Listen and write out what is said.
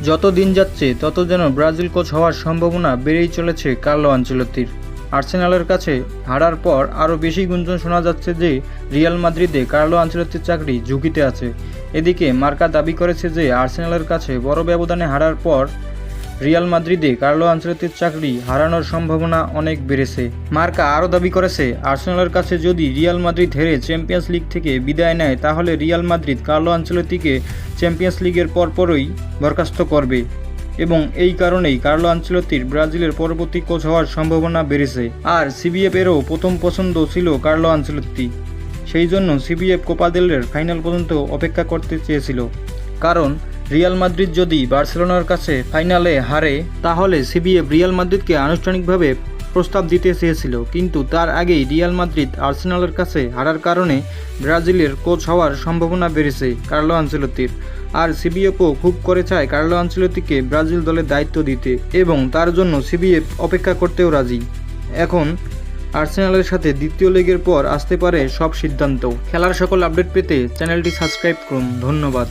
যত দিন যাচ্ছে তত যেন ব্রাজিল কোচ হওয়ার সম্ভাবনা বেড়েই চলেছে কার্লো আনচেলত্তির। আর্সেনালের কাছে হারার পর আরও বেশি গুঞ্জন শোনা যাচ্ছে যে রিয়াল মাদ্রিদে কার্লো আনচেলত্তির চাকরি ঝুঁকিতে আছে। এদিকে মার্কা দাবি করেছে যে আর্সেনালের কাছে বড় ব্যবধানে হারার পর রিয়াল মাদ্রিদে কার্লো আনচেলত্তির চাকরি হারানোর সম্ভাবনা অনেক বেড়েছে। মার্কা আরও দাবি করেছে, আর্সেনালের কাছে যদি রিয়াল মাদ্রিদ হেরে চ্যাম্পিয়ন্স লিগ থেকে বিদায় নেয় তাহলে রিয়াল মাদ্রিদ কার্লো আনচেলত্তিকে চ্যাম্পিয়ন্স লিগের পরপরই বরখাস্ত করবে এবং এই কারণেই কার্লো আনচেলত্তির ব্রাজিলের পরবর্তী কোচ হওয়ার সম্ভাবনা বেড়েছে। আর সিবিএফ এরও প্রথম পছন্দ ছিল কার্লো আনচেলত্তি, সেই জন্য সিবিএফ কোপা দেল রের ফাইনাল পর্যন্ত অপেক্ষা করতে চেয়েছিল। কারণ রিয়াল মাদ্রিদ যদি বার্সেলোনার কাছে ফাইনালে হারে তাহলে সিবিএফ রিয়াল মাদ্রিদকে আনুষ্ঠানিকভাবে প্রস্তাব দিতে চেয়েছিল, কিন্তু তার আগেই রিয়াল মাদ্রিদ আর্সেনালের কাছে হারার কারণে ব্রাজিলের কোচ হওয়ার সম্ভাবনা বেড়েছে কার্লো আনচেলত্তির। আর সিবিএফও খুব করে চায় কার্লো আনচেলত্তিকে ব্রাজিল দলের দায়িত্ব দিতে এবং তার জন্য সিবিএফ অপেক্ষা করতেও রাজি। এখন আর্সেনালের সাথে দ্বিতীয় লেগের পর আসতে পারে সব সিদ্ধান্ত। খেলার সকল আপডেট পেতে চ্যানেলটি সাবস্ক্রাইব করুন। ধন্যবাদ।